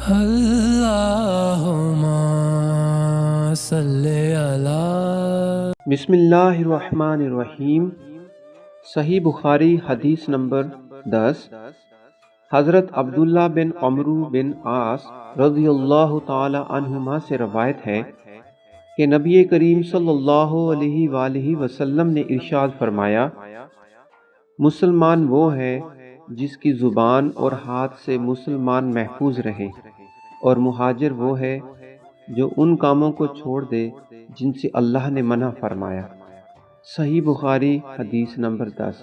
اللہم صلی علی۔ بسم اللہ الرحمن الرحیم۔ صحیح بخاری حدیث نمبر 10۔ حضرت عبداللہ بن عمرو بن عاص رضی اللہ تعالی عنہما سے روایت ہے کہ نبی کریم صلی اللہ علیہ وآلہ وسلم نے ارشاد فرمایا، مسلمان وہ ہے جس کی زبان اور ہاتھ سے مسلمان محفوظ رہے، اور مہاجر وہ ہے جو ان کاموں کو چھوڑ دے جن سے اللہ نے منع فرمایا۔ صحیح بخاری حدیث نمبر 10۔